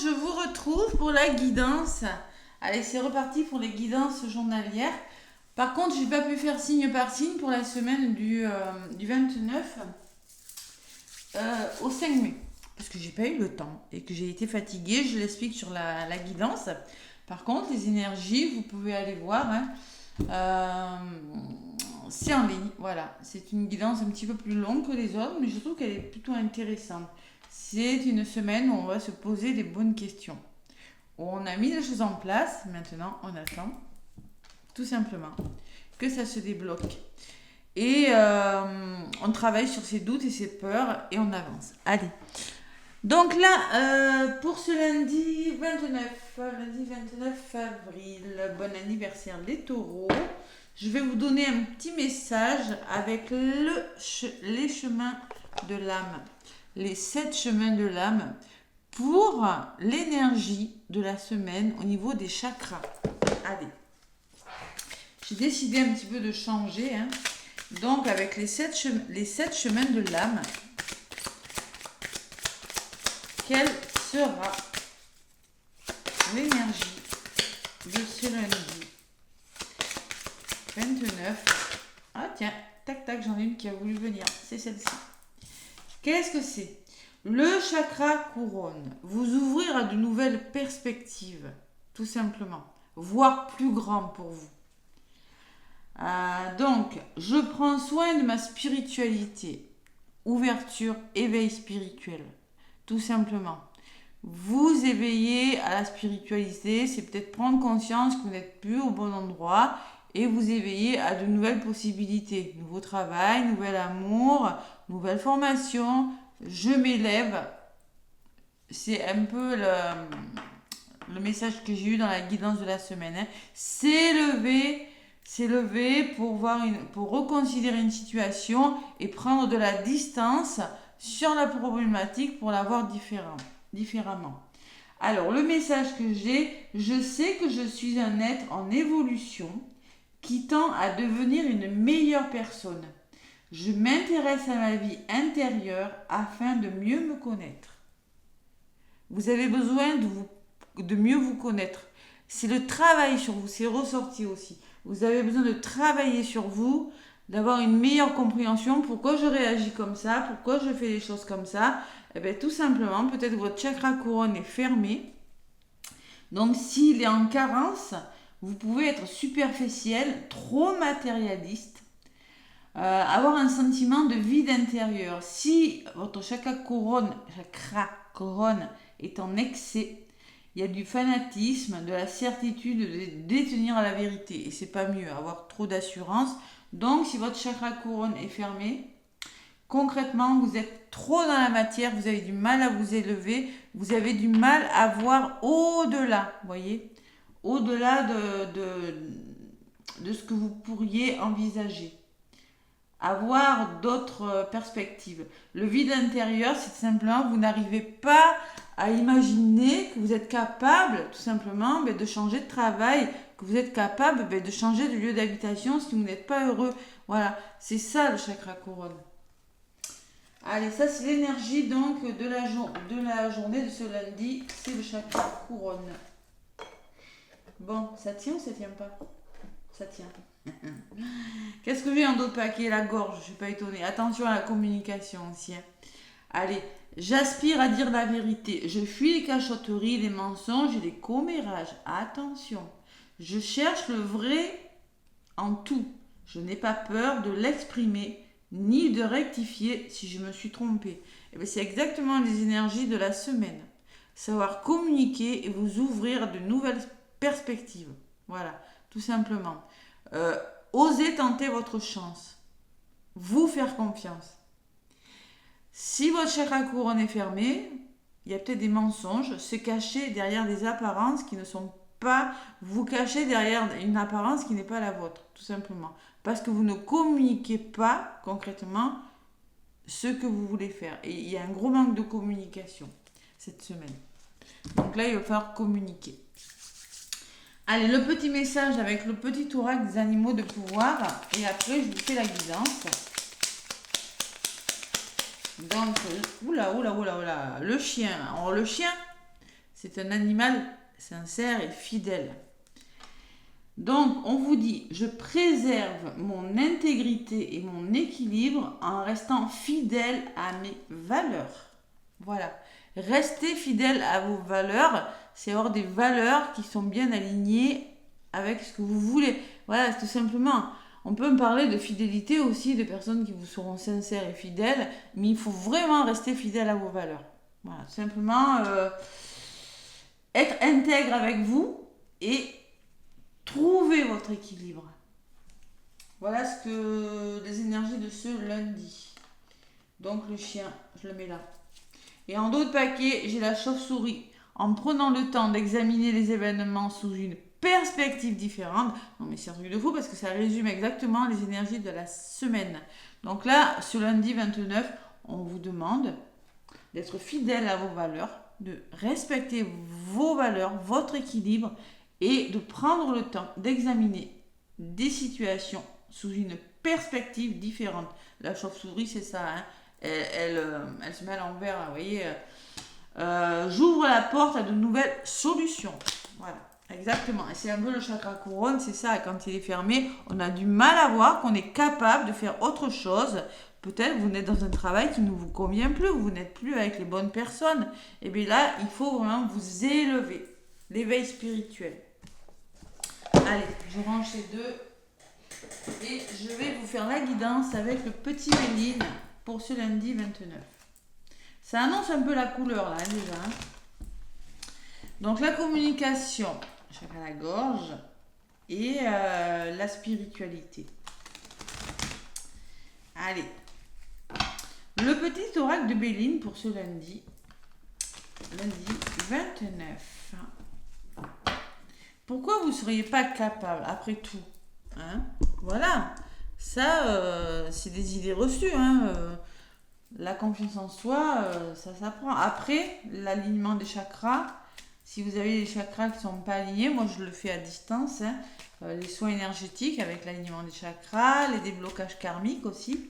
je vous retrouve pour la guidance. Allez, c'est reparti pour les guidances journalières. Par contre, j'ai pas pu faire signe par signe pour la semaine du 29 au 5 mai. Parce que j'ai pas eu le temps et que j'ai été fatiguée. Je l'explique sur la guidance. Par contre, les énergies, vous pouvez aller voir. C'est en ligne, voilà. C'est une guidance un petit peu plus longue que les autres, mais je trouve qu'elle est plutôt intéressante. C'est une semaine où on va se poser des bonnes questions. On a mis les choses en place, maintenant on attend, tout simplement, que ça se débloque. Et on travaille sur ses doutes et ses peurs et on avance. Allez. Donc là, pour ce lundi 29 avril, bon anniversaire les taureaux. Je vais vous donner un petit message avec les chemins de l'âme, les 7 chemins de l'âme pour l'énergie de la semaine au niveau des chakras. Allez, j'ai décidé un petit peu de changer. Donc avec les 7 chemins de l'âme, quelle sera l'énergie de ce lundi 29. Ah tiens, tac tac, j'en ai une qui a voulu venir, c'est celle-ci. Qu'est-ce que c'est? Le chakra couronne, vous ouvrir à de nouvelles perspectives, tout simplement, voire plus grand pour vous. Donc, je prends soin de ma spiritualité, ouverture, éveil spirituel, tout simplement. Vous éveillez à la spiritualité, c'est peut-être prendre conscience que vous n'êtes plus au bon endroit et vous éveillez à de nouvelles possibilités. Nouveau travail, nouvel amour, nouvelle formation. Je m'élève. C'est un peu le message que j'ai eu dans la guidance de la semaine. S'élever pour reconsidérer une situation et prendre de la distance sur la problématique pour la voir différemment. Alors, le message que j'ai, je sais que je suis un être en évolution qui tend à devenir une meilleure personne. Je m'intéresse à ma vie intérieure afin de mieux me connaître. Vous avez besoin de mieux vous connaître. C'est le travail sur vous, c'est ressorti aussi. Vous avez besoin de travailler sur vous, d'avoir une meilleure compréhension. Pourquoi je réagis comme ça? Pourquoi je fais les choses comme ça? Eh bien, tout simplement, peut-être que votre chakra couronne est fermé. Donc, s'il est en carence, vous pouvez être superficiel, trop matérialiste, avoir un sentiment de vide intérieur. Si votre chakra couronne est en excès, il y a du fanatisme, de la certitude de détenir la vérité. Et c'est pas mieux, avoir trop d'assurance. Donc, si votre chakra couronne est fermé, concrètement, vous êtes trop dans la matière, vous avez du mal à vous élever, vous avez du mal à voir au-delà, voyez, au-delà de ce que vous pourriez envisager. Avoir d'autres perspectives. Le vide intérieur, c'est simplement, vous n'arrivez pas à imaginer que vous êtes capable, tout simplement, de changer de travail, que vous êtes capable de changer de lieu d'habitation si vous n'êtes pas heureux. Voilà, c'est ça le chakra couronne. Allez, ça c'est l'énergie donc de la journée de ce lundi, c'est le chakra couronne. Bon, ça tient ou ça tient pas? Ça tient. Qu'est-ce que j'ai en d'autres paquets? La gorge, je suis pas étonnée. Attention à la communication aussi. Allez, j'aspire à dire la vérité. Je fuis les cachotteries, les mensonges et les commérages. Attention. Je cherche le vrai en tout. Je n'ai pas peur de l'exprimer ni de rectifier si je me suis trompée. Et bien, c'est exactement les énergies de la semaine. Savoir communiquer et vous ouvrir de nouvelles perspectives. Voilà, tout simplement. Osez tenter votre chance. Vous faire confiance. Si votre chakra couronne est fermé, il y a peut-être des mensonges, se cacher derrière des apparences qui ne sont pas, vous cacher derrière une apparence qui n'est pas la vôtre, tout simplement. Parce que vous ne communiquez pas concrètement ce que vous voulez faire. Et il y a un gros manque de communication cette semaine. Donc là, il va falloir communiquer. Allez, le petit message avec le petit oracle des animaux de pouvoir. Et après, je vous fais la guidance. Donc, oula, le chien. Alors, le chien, C'est un animal sincère et fidèle. Donc, on vous dit, je préserve mon intégrité et mon équilibre en restant fidèle à mes valeurs. Voilà. Restez fidèle à vos valeurs, c'est avoir des valeurs qui sont bien alignées avec ce que vous voulez. Voilà, tout simplement. On peut me parler de fidélité aussi, de personnes qui vous seront sincères et fidèles, mais il faut vraiment rester fidèle à vos valeurs. Voilà, tout simplement être intègre avec vous et trouver votre équilibre. Voilà ce que les énergies de ce lundi. Donc le chien, je le mets là. Et en dos de paquet, j'ai la chauve-souris. En prenant le temps d'examiner les événements sous une perspective différente. Non mais c'est un truc de fou parce que ça résume exactement les énergies de la semaine. Donc là, ce lundi 29, on vous demande d'être fidèle à vos valeurs, de respecter vos valeurs, votre équilibre et de prendre le temps d'examiner des situations sous une perspective différente. La chauve-souris, c'est ça, hein. Elle se met à l'envers, vous voyez. J'ouvre la porte à de nouvelles solutions. Voilà, exactement. Et c'est un peu le chakra couronne, c'est ça. Quand il est fermé, on a du mal à voir qu'on est capable de faire autre chose. Peut-être vous êtes dans un travail qui ne vous convient plus, vous n'êtes plus avec les bonnes personnes. Et bien là, il faut vraiment vous élever. L'éveil spirituel. Allez, je range ces deux. Et je vais vous faire la guidance avec le petit Béline pour ce lundi 29. Ça annonce un peu la couleur là déjà. Donc la communication, chakra à la gorge et la spiritualité. Allez. Le petit oracle de Béline pour ce lundi 29. Pourquoi vous ne seriez pas capable, après tout, hein? Voilà, ça, c'est des idées reçues, hein? La confiance en soi, ça s'apprend. Après, l'alignement des chakras, si vous avez des chakras qui ne sont pas alignés, moi je le fais à distance, hein, les soins énergétiques avec l'alignement des chakras, les déblocages karmiques aussi,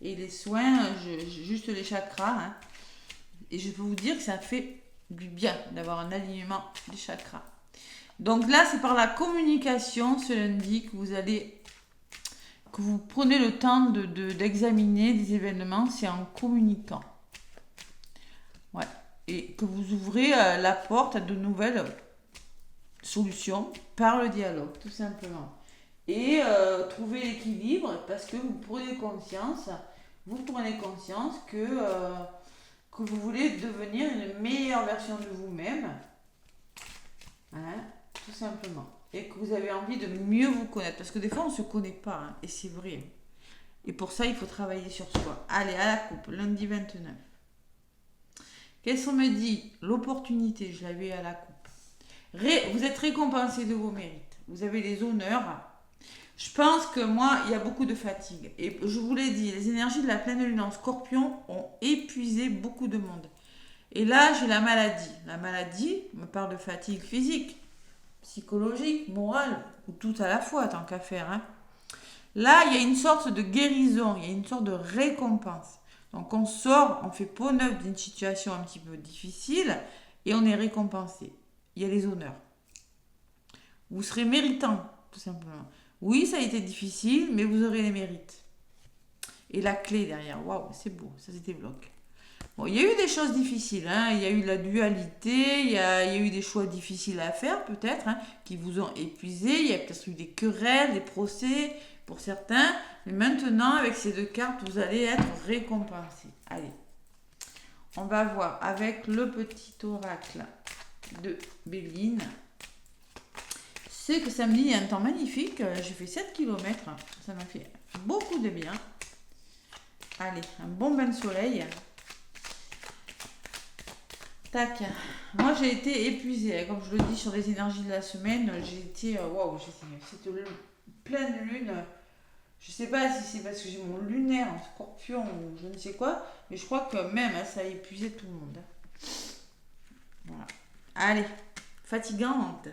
et les soins, juste les chakras. Hein. Et je peux vous dire que ça fait du bien d'avoir un alignement des chakras. Donc là, c'est par la communication ce lundi que vous prenez le temps d'examiner des événements, c'est en communiquant. Ouais. Et que vous ouvrez la porte à de nouvelles solutions par le dialogue, tout simplement. Et trouver l'équilibre parce que vous prenez conscience que vous voulez devenir une meilleure version de vous-même. Hein, tout simplement. Et que vous avez envie de mieux vous connaître. Parce que des fois, on ne se connaît pas. Hein, et c'est vrai. Et pour ça, il faut travailler sur soi. Allez, à la coupe, lundi 29. Qu'est-ce qu'on me dit? L'opportunité, je l'avais à la coupe. Vous êtes récompensé de vos mérites. Vous avez les honneurs. Je pense que moi, il y a beaucoup de fatigue. Et je vous l'ai dit, les énergies de la pleine lune en scorpion ont épuisé beaucoup de monde. Et là, j'ai la maladie. La maladie me parle de fatigue physique, psychologique, morale, ou tout à la fois, tant qu'à faire. Hein. Là, il y a une sorte de guérison, il y a une sorte de récompense. Donc, on sort, on fait peau neuve d'une situation un petit peu difficile et on est récompensé. Il y a les honneurs. Vous serez méritant, tout simplement. Oui, ça a été difficile, mais vous aurez les mérites. Et la clé derrière, waouh, c'est beau, ça se débloque. Bon, il y a eu des choses difficiles, hein. Il y a eu de la dualité, il y a eu des choix difficiles à faire peut-être, hein, qui vous ont épuisé, il y a peut-être eu des querelles, des procès pour certains, mais maintenant avec ces deux cartes, vous allez être récompensé. Allez, on va voir avec le petit oracle de Béline. C'est que samedi, il y a un temps magnifique, j'ai fait 7 km, ça m'a fait beaucoup de bien. Allez, un bon bain de soleil. Tac. Moi, j'ai été épuisée. Comme je le dis sur les énergies de la semaine, j'ai été... Waouh, cette pleine lune. Je sais pas si c'est parce que j'ai mon lunaire en scorpion ou je ne sais quoi, mais je crois que même ça a épuisé tout le monde. Voilà. Allez. Fatigante.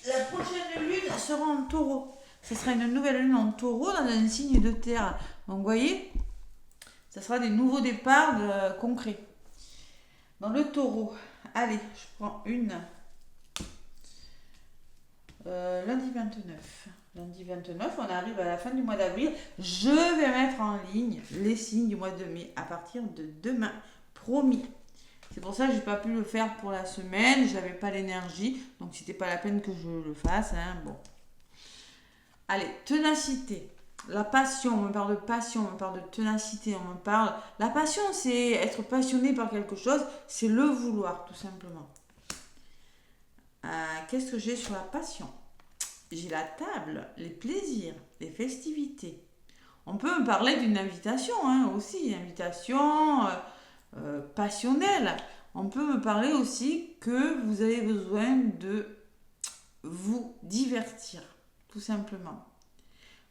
La prochaine lune sera en taureau. Ce sera une nouvelle lune en taureau dans un signe de terre. Donc, vous voyez, Ça sera des nouveaux départs concrets. Dans le taureau, allez, je prends une. Lundi 29. Lundi 29, on arrive à la fin du mois d'avril. Je vais mettre en ligne les signes du mois de mai à partir de demain. Promis. C'est pour ça que je n'ai pas pu le faire pour la semaine. Je n'avais pas l'énergie. Donc, c'était pas la peine que je le fasse. Hein. Bon. Allez, ténacité. La passion, on me parle de passion, on me parle de ténacité, on me parle... La passion, c'est être passionné par quelque chose, c'est le vouloir, tout simplement. Qu'est-ce que j'ai sur la passion? J'ai la table, les plaisirs, les festivités. On peut me parler d'une invitation aussi, une invitation passionnelle. On peut me parler aussi que vous avez besoin de vous divertir, tout simplement.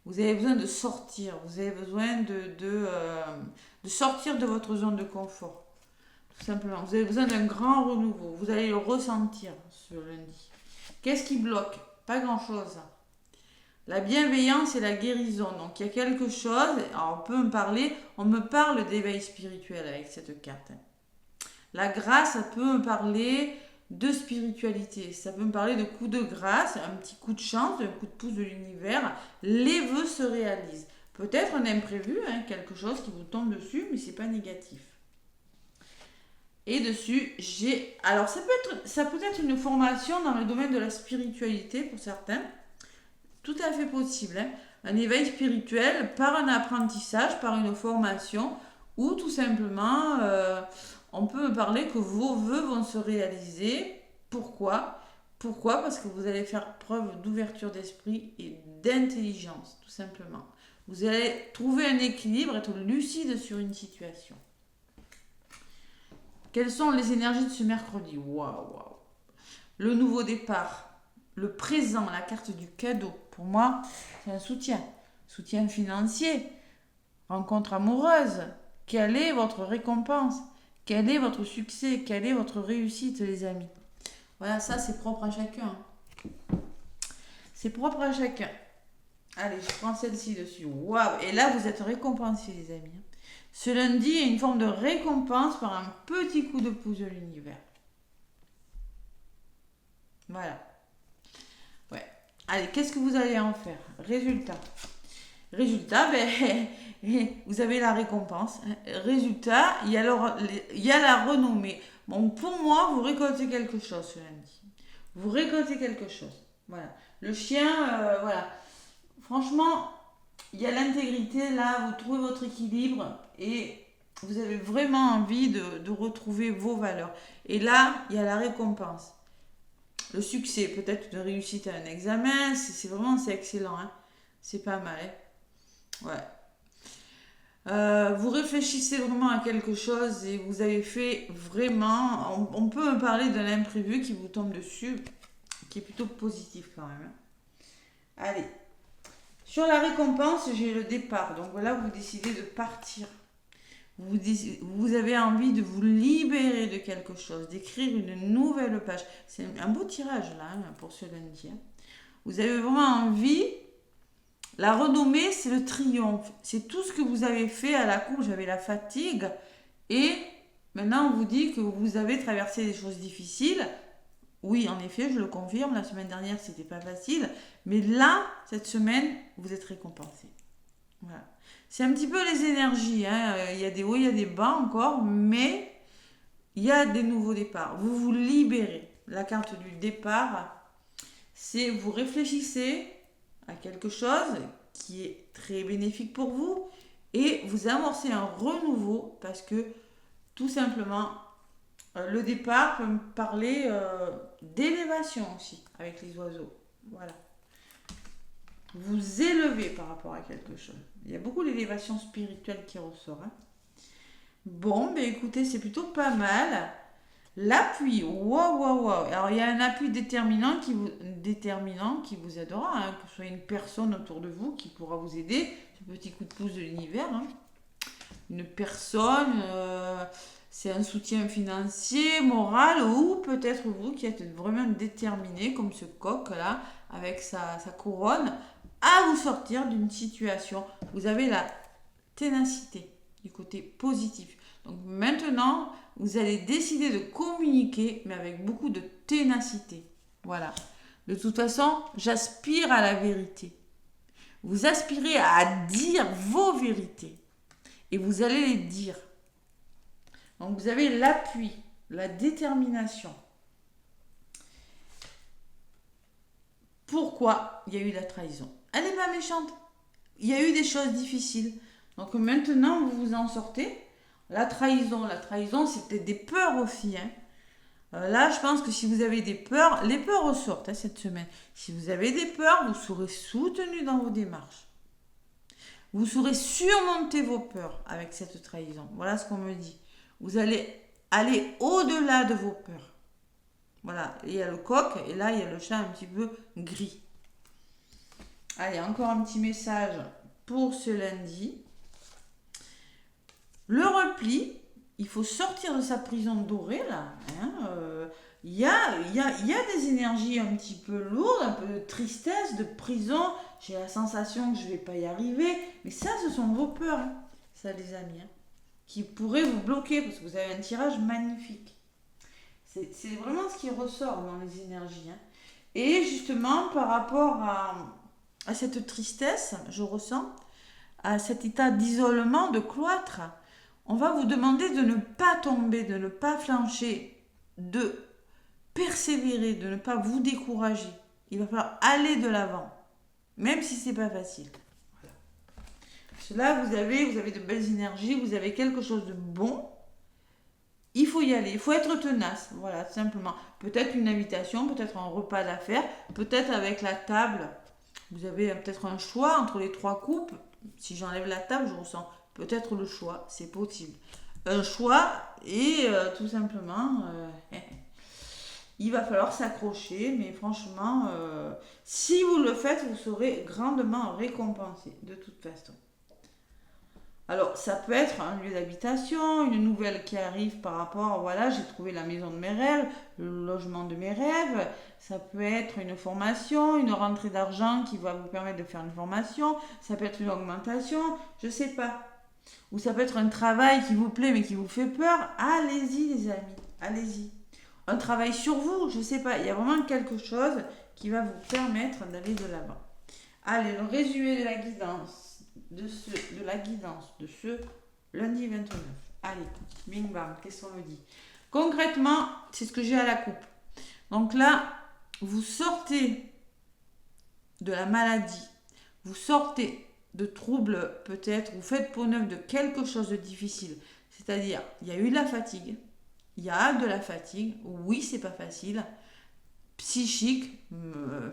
Vous avez besoin de sortir, vous avez besoin de sortir de votre zone de confort. Tout simplement. Vous avez besoin d'un grand renouveau. Vous allez le ressentir ce lundi. Qu'est-ce qui bloque? Pas grand-chose. La bienveillance et la guérison. Donc il y a quelque chose, alors on me parle d'éveil spirituel avec cette carte. La grâce, ça peut me parler de spiritualité. Ça peut me parler de coup de grâce, un petit coup de chance, un coup de pouce de l'univers. Les vœux se réalisent. Peut-être un imprévu, quelque chose qui vous tombe dessus, mais c'est pas négatif. Et dessus, alors ça peut être une formation dans le domaine de la spiritualité pour certains. Tout à fait possible. Un éveil spirituel par un apprentissage, par une formation, ou tout simplement, on peut me parler que vos vœux vont se réaliser. Pourquoi? Parce que vous allez faire preuve d'ouverture d'esprit et d'intelligence, tout simplement. Vous allez trouver un équilibre, être lucide sur une situation. Quelles sont les énergies de ce mercredi? Waouh. Le nouveau départ, le présent, la carte du cadeau. Pour moi, c'est un soutien financier, rencontre amoureuse. Quelle est votre récompense? Quel est votre succès? Quelle est votre réussite, les amis? Voilà, ça, c'est propre à chacun. C'est propre à chacun. Allez, je prends celle-ci dessus. Waouh! Et là, vous êtes récompensés, les amis. Ce lundi, il y a une forme de récompense par un petit coup de pouce de l'univers. Voilà. Ouais. Allez, qu'est-ce que vous allez en faire? Résultat, vous avez la récompense. Résultat, il y a la renommée. Bon, pour moi, vous récoltez quelque chose ce lundi. Vous récoltez quelque chose. Voilà. Le chien, voilà. Franchement, il y a l'intégrité là, vous trouvez votre équilibre et vous avez vraiment envie de retrouver vos valeurs. Et là, il y a la récompense. Le succès, peut-être de réussite à un examen, c'est excellent. C'est pas mal. Ouais. Vous réfléchissez vraiment à quelque chose et vous avez fait vraiment... On peut me parler d'un imprévu qui vous tombe dessus, qui est plutôt positif quand même. Allez. Sur la récompense, j'ai le départ. Donc voilà, vous décidez de partir. Vous avez envie de vous libérer de quelque chose, d'écrire une nouvelle page. C'est un beau tirage là pour ce lundi. Vous avez vraiment envie. La renommée, c'est le triomphe. C'est tout ce que vous avez fait à la cour. J'avais la fatigue. Et maintenant, on vous dit que vous avez traversé des choses difficiles. Oui, en effet, je le confirme. La semaine dernière, c'était pas facile. Mais là, cette semaine, vous êtes récompensé. Voilà. C'est un petit peu les énergies. Il y a des hauts, il y a des bas encore. Mais il y a des nouveaux départs. Vous vous libérez. La carte du départ, c'est vous réfléchissez à quelque chose qui est très bénéfique pour vous et vous amorcez un renouveau parce que tout simplement le départ peut me parler d'élévation aussi avec les oiseaux. Voilà. Vous élevez par rapport à quelque chose. Il y a beaucoup d'élévation spirituelle qui ressort. Bon, ben écoutez, c'est plutôt pas mal. L'appui, waouh. Alors, il y a un appui déterminant qui vous aidera, que ce soit une personne autour de vous qui pourra vous aider, ce petit coup de pouce de l'univers. Une personne, c'est un soutien financier, moral, ou peut-être vous qui êtes vraiment déterminé, comme ce coq-là, avec sa couronne, à vous sortir d'une situation. Vous avez la ténacité. du côté positif. Donc maintenant, vous allez décider de communiquer, mais avec beaucoup de ténacité. Voilà. De toute façon, j'aspire à la vérité. Vous aspirez à dire vos vérités. Et vous allez les dire. Donc vous avez l'appui, la détermination. Pourquoi il y a eu la trahison? Elle n'est pas méchante. Il y a eu des choses difficiles. Donc maintenant, vous vous en sortez. La trahison, c'est peut-être des peurs aussi. Là, je pense que si vous avez des peurs, les peurs ressortent cette semaine. Si vous avez des peurs, vous serez soutenu dans vos démarches. Vous saurez surmonter vos peurs avec cette trahison. Voilà ce qu'on me dit. Vous allez aller au-delà de vos peurs. Voilà, il y a le coq et là, il y a le chat un petit peu gris. Allez, encore un petit message pour ce lundi. Le repli, il faut sortir de sa prison dorée, là. Il y a des énergies un petit peu lourdes, un peu de tristesse, de prison. J'ai la sensation que je ne vais pas y arriver. Mais ça, ce sont vos peurs, ça, les amis, qui pourraient vous bloquer parce que vous avez un tirage magnifique. C'est vraiment ce qui ressort dans les énergies. Et justement, par rapport à cette tristesse, je ressens, à cet état d'isolement, de cloître, on va vous demander de ne pas tomber, de ne pas flancher, de persévérer, de ne pas vous décourager. Il va falloir aller de l'avant, même si c'est pas facile. Voilà. Parce que là, vous avez de belles énergies, vous avez quelque chose de bon. Il faut y aller, il faut être tenace, voilà, tout simplement. Peut-être une invitation, peut-être un repas d'affaires, peut-être avec la table. Vous avez peut-être un choix entre les 3 coupes. Si j'enlève la table, je ressens peut-être le choix, c'est possible. Un choix et tout simplement, il va falloir s'accrocher, mais franchement, si vous le faites, vous serez grandement récompensé, de toute façon. Alors, ça peut être un lieu d'habitation, une nouvelle qui arrive par rapport, voilà, j'ai trouvé la maison de mes rêves, le logement de mes rêves. Ça peut être une formation, une rentrée d'argent qui va vous permettre de faire une formation. Ça peut être une augmentation, je ne sais pas. Ou ça peut être un travail qui vous plaît mais qui vous fait peur. Allez-y, les amis, allez-y. Un travail sur vous, je ne sais pas. Il y a vraiment quelque chose qui va vous permettre d'aller de l'avant. Allez, le résumé de la guidance. De ce lundi 29. Allez, bing bang, qu'est-ce qu'on me dit? Concrètement, c'est ce que j'ai à la coupe. Donc là, vous sortez de la maladie, vous sortez de troubles peut-être, vous faites peau neuve de quelque chose de difficile. C'est-à-dire, il y a eu de la fatigue, il y a de la fatigue, oui, c'est pas facile. Psychique,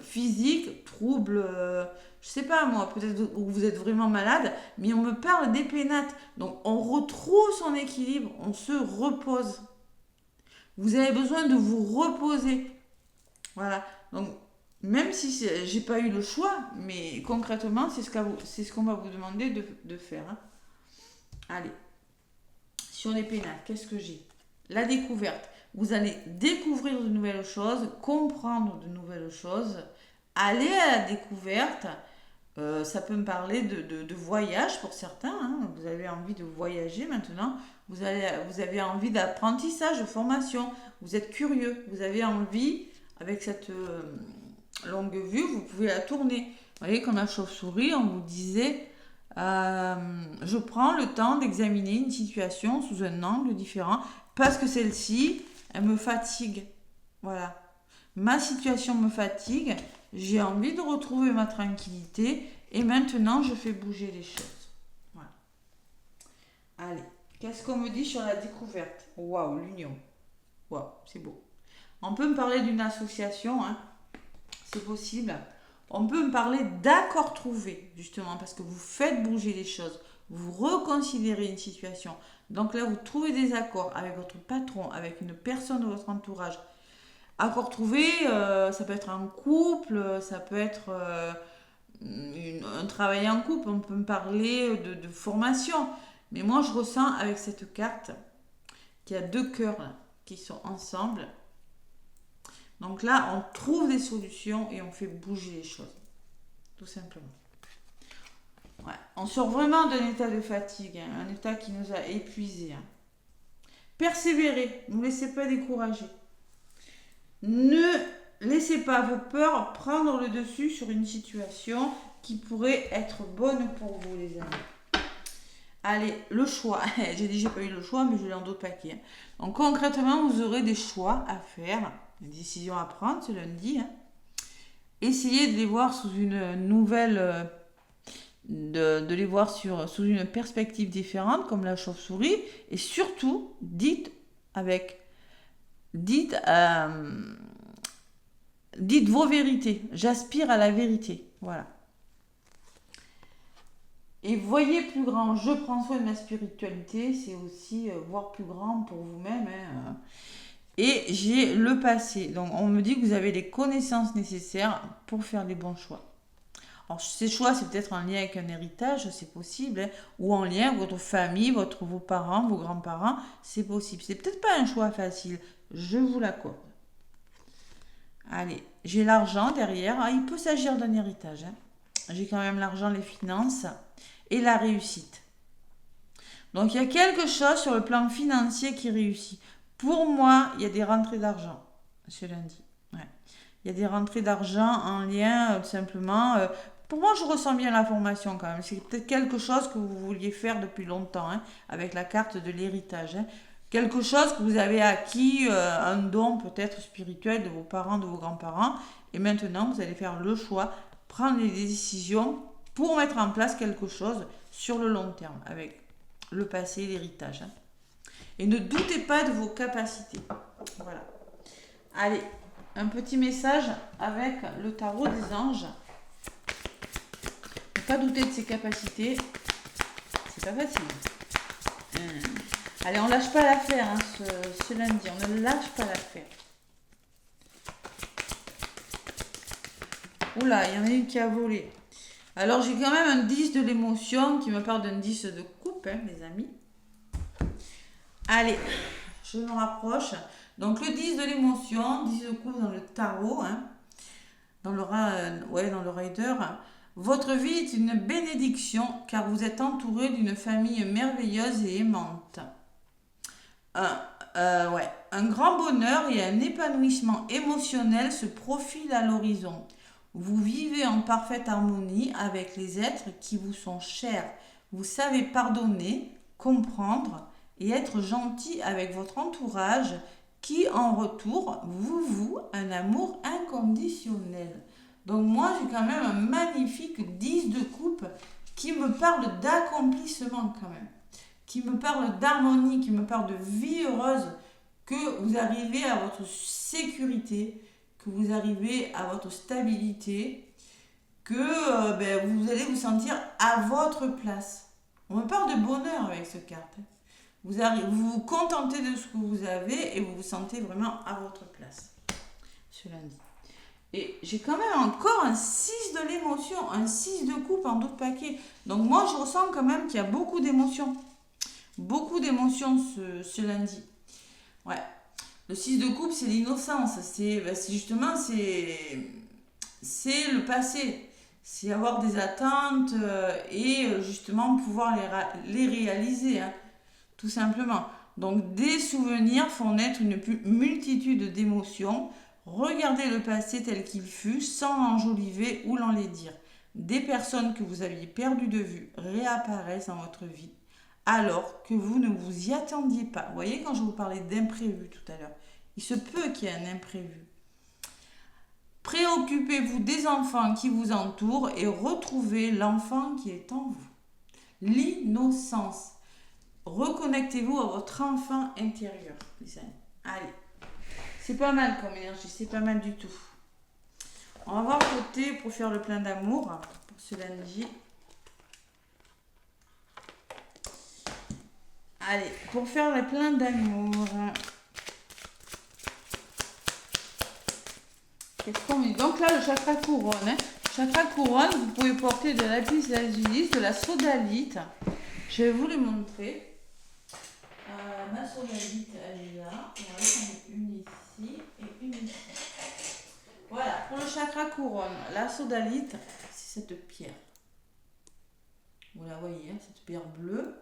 physique, trouble, je sais pas moi, peut-être où vous êtes vraiment malade, mais on me parle des pénates. Donc on retrouve son équilibre, on se repose. Vous avez besoin de vous reposer. Voilà. Donc même si j'ai pas eu le choix, mais concrètement, c'est ce qu'on va vous demander de faire. Allez. Sur les pénates, qu'est-ce que j'ai? La découverte. Vous allez découvrir de nouvelles choses, comprendre de nouvelles choses, aller à la découverte. Ça peut me parler de voyage pour certains. Vous avez envie de voyager maintenant. Vous avez envie d'apprentissage, de formation. Vous êtes curieux. Vous avez envie, avec cette longue vue, vous pouvez la tourner. Vous voyez, comme la chauve-souris, on vous disait... je prends le temps d'examiner une situation sous un angle différent parce que celle-ci, elle me fatigue. Voilà. Ma situation me fatigue. J'ai envie de retrouver ma tranquillité et maintenant, je fais bouger les choses. Voilà. Allez. Qu'est-ce qu'on me dit sur la découverte? Waouh, l'union. Waouh, c'est beau. On peut me parler d'une association. C'est possible. On peut me parler d'accords trouvés, justement, parce que vous faites bouger les choses. Vous reconsidérez une situation. Donc là, vous trouvez des accords avec votre patron, avec une personne de votre entourage. Accords trouvés, ça peut être un couple, ça peut être un travail en couple. On peut me parler de formation. Mais moi, je ressens avec cette carte qu'il y a 2 cœurs là, qui sont ensemble. Donc là, on trouve des solutions et on fait bouger les choses. Tout simplement. Ouais. On sort vraiment d'un état de fatigue, hein, un état qui nous a épuisés. Hein. Persévérez, ne vous laissez pas décourager. Ne laissez pas vos peurs prendre le dessus sur une situation qui pourrait être bonne pour vous, les amis. Allez, le choix. J'ai dit j'ai pas eu le choix, mais je l'ai en d'autres paquets. Hein. Donc concrètement, vous aurez des choix à faire, des décisions à prendre ce lundi. Hein. Essayez de les voir sous une nouvelle, de les voir sous une perspective différente, comme la chauve-souris. Et surtout, dites vos vérités. J'aspire à la vérité. Voilà. Et voyez plus grand. Je prends soin de ma spiritualité. C'est aussi voir plus grand pour vous-même. Hein. Et j'ai le passé. Donc, on me dit que vous avez les connaissances nécessaires pour faire les bons choix. Alors, ces choix, c'est peut-être en lien avec un héritage, c'est possible. Hein, ou en lien avec votre famille, vos parents, vos grands-parents. C'est possible. C'est peut-être pas un choix facile. Je vous l'accorde. Allez, j'ai l'argent derrière. Ah, il peut s'agir d'un héritage. Hein. J'ai quand même l'argent, les finances et la réussite. Donc, il y a quelque chose sur le plan financier qui réussit. Pour moi, il y a des rentrées d'argent ce lundi. Ouais. Il y a des rentrées d'argent en lien, tout simplement. Pour moi, je ressens bien la formation quand même. C'est peut-être quelque chose que vous vouliez faire depuis longtemps, hein, avec la carte de l'héritage. Hein. Quelque chose que vous avez acquis, un don peut-être spirituel de vos parents, de vos grands-parents. Et maintenant, vous allez faire le choix, prendre des décisions pour mettre en place quelque chose sur le long terme, avec le passé, l'héritage. Hein. Et ne doutez pas de vos capacités. Voilà. Allez, un petit message avec le tarot des anges. Ne pas douter de ses capacités. C'est pas facile. Allez, on lâche pas l'affaire hein, ce lundi. On ne lâche pas l'affaire. Oula, il y en a une qui a volé. Alors, j'ai quand même un 10 de l'émotion qui me parle d'un 10 de coupe, hein, les amis. Allez, je me rapproche. Donc le 10 de l'émotion, 10 de coupe dans le tarot, hein, dans le rider. Votre vie est une bénédiction car vous êtes entouré d'une famille merveilleuse et aimante. Un grand bonheur et un épanouissement émotionnel se profilent à l'horizon. Vous vivez en parfaite harmonie avec les êtres qui vous sont chers. Vous savez pardonner, comprendre et être gentil avec votre entourage qui, en retour, vous voue un amour inconditionnel. Donc moi, j'ai quand même un magnifique 10 de coupe qui me parle d'accomplissement quand même, qui me parle d'harmonie, qui me parle de vie heureuse, que vous arrivez à votre sécurité, que vous arrivez à votre stabilité, que vous allez vous sentir à votre place. On me parle de bonheur avec cette carte. Vous vous contentez de ce que vous avez et vous vous sentez vraiment à votre place ce lundi. Et j'ai quand même encore un 6 de l'émotion, un 6 de coupe en d'autres paquets. Donc moi, je ressens quand même qu'il y a beaucoup d'émotions. Beaucoup d'émotions ce lundi. Ouais. Le 6 de coupe, c'est l'innocence. C'est justement, c'est le passé. C'est avoir des attentes et justement pouvoir les réaliser. Hein. Tout simplement. Donc, des souvenirs font naître une multitude d'émotions. Regardez le passé tel qu'il fut, sans l'enjoliver ou l'enlaidir. Des personnes que vous aviez perdues de vue réapparaissent dans votre vie, alors que vous ne vous y attendiez pas. Vous voyez, quand je vous parlais d'imprévu tout à l'heure, il se peut qu'il y ait un imprévu. Préoccupez-vous des enfants qui vous entourent et retrouvez l'enfant qui est en vous. L'innocence. Reconnectez-vous à votre enfant intérieur, les amis. Allez, c'est pas mal comme énergie, c'est pas mal du tout. On va voir côté pour faire le plein d'amour pour ce lundi. Allez, pour faire le plein d'amour. Qu'est-ce qu'on met? Donc là, le chakra couronne. Hein. Chakra couronne, vous pouvez porter de la lapis lazuli, de la sodalite. Je vais vous les montrer. Ma sodalite, elle est là. On va mettre une ici et une ici. Voilà, pour le chakra couronne, la sodalite, c'est cette pierre. Vous la voyez, hein, cette pierre bleue.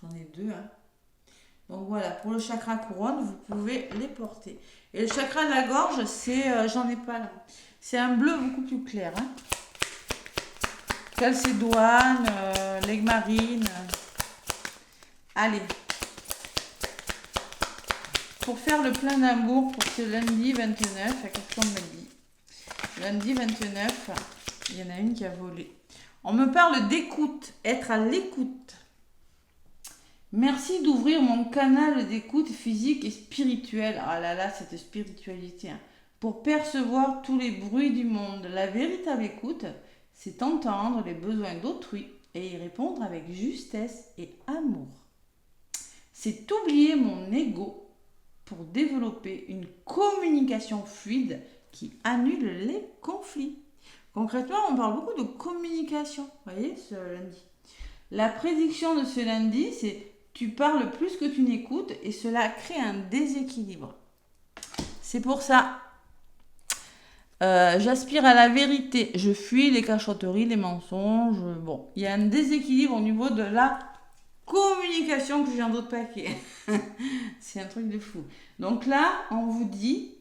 J'en ai deux. Hein. Donc voilà, pour le chakra couronne, vous pouvez les porter. Et le chakra de la gorge, c'est, j'en ai pas là. C'est un bleu beaucoup plus clair. Hein. Calcédoine, l'aigle marine. Allez. Pour faire le plein d'amour pour ce lundi 29, qu'est-ce qu'on me dit? Lundi 29, il y en a une qui a volé. On me parle d'écoute, être à l'écoute. Merci d'ouvrir mon canal d'écoute physique et spirituelle. Ah là là, cette spiritualité. Hein. Pour percevoir tous les bruits du monde. La véritable écoute, c'est entendre les besoins d'autrui et y répondre avec justesse et amour. C'est oublier mon ego pour développer une communication fluide qui annule les conflits. Concrètement, on parle beaucoup de communication, vous voyez, ce lundi. La prédiction de ce lundi, c'est tu parles plus que tu n'écoutes et cela crée un déséquilibre. C'est pour ça, j'aspire à la vérité, je fuis les cachotteries, les mensonges. Bon, il y a un déséquilibre au niveau de la communication que j'ai un autre paquet. C'est un truc de fou. Donc là, on vous dit,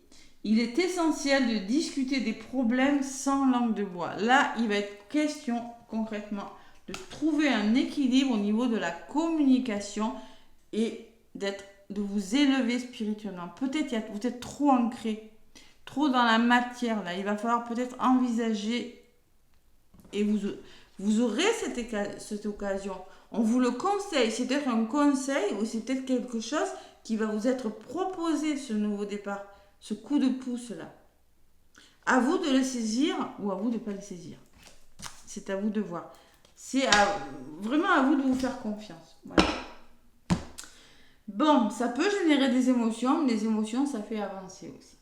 il est essentiel de discuter des problèmes sans langue de bois. Là, il va être question concrètement de trouver un équilibre au niveau de la communication et de vous élever spirituellement. Peut-être vous êtes trop ancré, trop dans la matière. Là, il va falloir peut-être envisager et vous aurez cette occasion. On vous le conseille. C'est peut-être un conseil ou c'est peut-être quelque chose qui va vous être proposé, ce nouveau départ, ce coup de pouce là. À vous de le saisir ou à vous de ne pas le saisir. C'est à vous de voir. C'est vraiment à vous de vous faire confiance. Voilà. Bon, ça peut générer des émotions, mais les émotions, ça fait avancer aussi.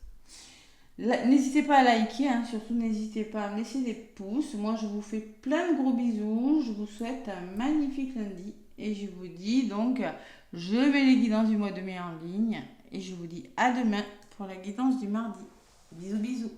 N'hésitez pas à liker, hein, surtout n'hésitez pas à me laisser des pouces. Moi, je vous fais plein de gros bisous. Je vous souhaite un magnifique lundi. Et je vous dis donc, je mets les guidances du mois de mai en ligne. Et je vous dis à demain pour la guidance du mardi. Bisous, bisous.